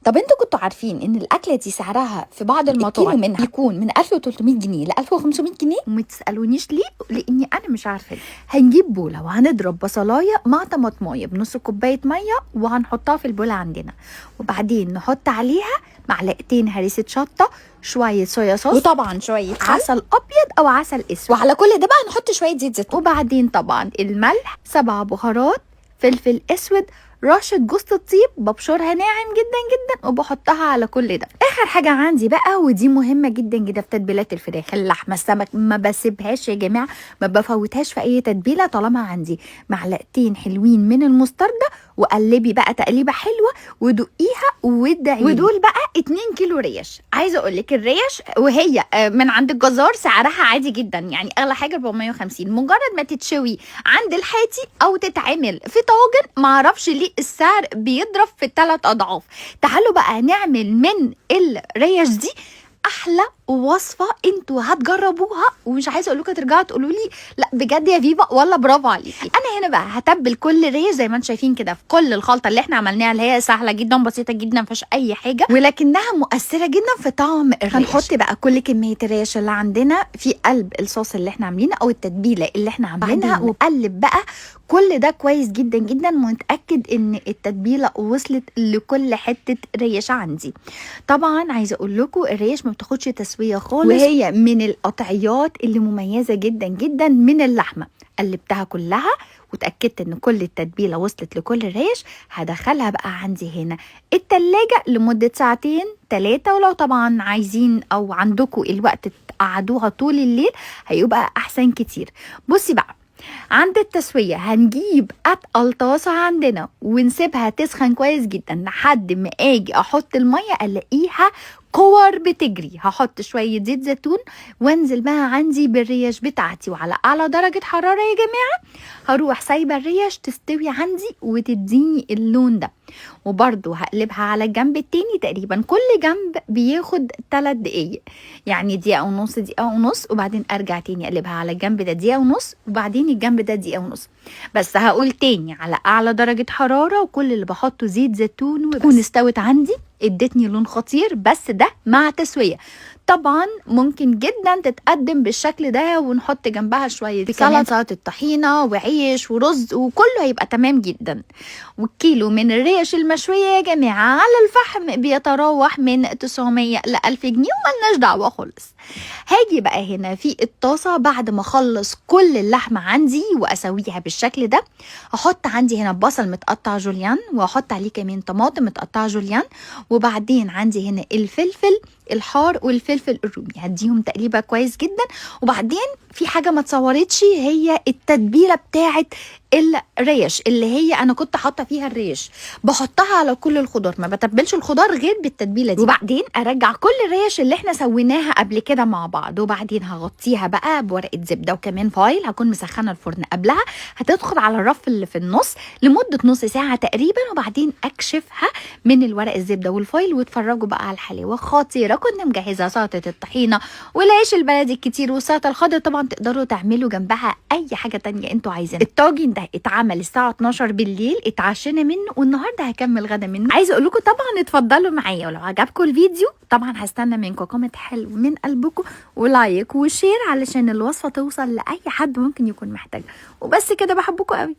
طب انتوا كنتوا عارفين ان الاكله دي سعرها في بعض المطاعم الكيلو منها يكون من 1300 جنيه ل 1500 جنيه؟ وما تسالونيش ليه، لاني انا مش عارفه. هنجيب بوله وهنضرب بصلايه مع طماطمايه بنص كوبايه ميه وهنحطها في البوله عندنا، وبعدين نحط عليها معلقتين هريسه شطه، شويه صويا صوص، وطبعا شويه عسل ابيض او عسل اسود، وعلى كل ده بقى نحط شويه زيت زيتون، وبعدين طبعا الملح، 7 بهارات، فلفل اسود، رشه جوز الطيب ببشرها ناعم جدا جدا وبحطها على كل ده. اخر حاجه عندي بقى ودي مهمه جدا جدا في تتبيلات الفراخ، اللحمه، السمك، ما بسيبهاش يا جماعه، ما بفوتهاش في اي تتبيله طالما عندي معلقتين حلوين من المستردة، وقلبي بقى تقليبه حلوه ودقيها وادعي. ودول بقى 2 كيلو ريش. عايزه اقول لك الريش وهي من عند الجزار سعرها عادي جدا، يعني اغلى حاجه 450، مجرد ما تتشوي عند الحاتي او تتعمل في طاجن، ما اعرفش ليه السعر بيضرب في 3 اضعاف. تعالوا بقى نعمل من الريش دي احلى وصفه انتوا هتجربوها، ومش عايزه اقول لكم ترجعوا تقولوا لي لا بجد يا فيفا والله برافو عليكي. انا هنا بقى هتبل كل ريش زي ما انتم شايفين كده في كل الخلطه اللي احنا عملناها، اللي هي سهله جدا بسيطه جدا ما فيهاش اي حاجه، ولكنها مؤثره جدا في طعم الريش. هنحط بقى كل كميه الريش اللي عندنا في قلب الصوص اللي احنا عاملينه او التتبيله اللي احنا عاملينها، وقلب بقى كل ده كويس جدا جدا، ونتاكد ان التتبيله وصلت لكل حته ريش عندي. طبعا عايزه اقول لكم الريش ما بتاخدش تسويه خالص، وهي من القطعيات اللي مميزه جدا جدا من اللحمه. قلبتها كلها وتأكدت ان كل التتبيلة وصلت لكل الريش. هدخلها بقى عندي هنا التلاجة لمدة 2-3 ولو طبعا عايزين او عندكم الوقت تقعدوها طول الليل هيبقى احسن كتير. بصي بقى عند التسوية هنجيب اتقل طاسة عندنا ونسيبها تسخن كويس جدا لحد ما اجي احط المية الاقيها كور بتجري. هحط شوية زيت زيتون وانزل بقى عندي بالريش بتاعتي، وعلى اعلى درجة حرارة يا جماعة هروح سايبة الريش تستوي عندي وتديني اللون ده. وبرضو هقلبها على الجنب التاني، تقريبا كل جنب بياخد 3 دقايق، يعني دقيقة ونص دقيقة ونص، وبعدين ارجع تاني اقلبها على الجنب ده دقيقة ونص، وبعدين الجنب ده دقيقة ونص. بس هقول تاني على اعلى درجة حرارة، وكل اللي بحطه زيت زيتون وبس. استوت عندي ادتني لون خطير، بس ده مع تسوية. طبعا ممكن جدا تتقدم بالشكل ده ونحط جنبها شوية سلطة طحينة وعيش ورز وكله هيبقى تمام جدا. والكيلو من الريش المشوية يا جماعة على الفحم بيتراوح من 900 ل 1000 جنيه وملناش دعوة خالص. هاجي بقى هنا في الطاسة بعد ما اخلص كل اللحمة عندي واسويها بالشكل ده، احط عندي هنا بصل متقطع جوليان، واحط عليه كمان طماطم متقطعة جوليان، وبعدين عندي هنا الفلفل الحار والفلفل الرومي، هديهم تقليبه كويس جدا. وبعدين في حاجه ما اتصورتش، هي التتبيله بتاعه الريش اللي هي انا كنت حاطه فيها الريش، بحطها على كل الخضار، ما بتبلش الخضار غير بالتتبيله دي. وبعدين ارجع كل الريش اللي احنا سويناها قبل كده مع بعض، وبعدين هغطيها بقى بورقه زبده وكمان فايل، هكون مسخنه الفرن قبلها، هتدخل على الرف اللي في النص لمده نص ساعه تقريبا، وبعدين اكشفها من الورق الزبده والفايل. واتفرجوا بقى على الحلاوه خطيره. كنا مجهزه سلطه الطحينه والعيش البلدي الكتير والسلطه الخضراء، طبعا تقدروا تعملوا جنبها اي حاجه تانية انتوا عايزينها. الطاجن ده اتعمل الساعه 12 بالليل، اتعشينا منه والنهارده هكمل غدا منه. عايزه اقول لكم طبعا اتفضلوا معايا، ولو عجبكم الفيديو طبعا هستنى منكم كومنت حلو من قلبكم ولايك وشير علشان الوصفه توصل لاي حد ممكن يكون محتاجها. وبس كده، بحبكم قوي.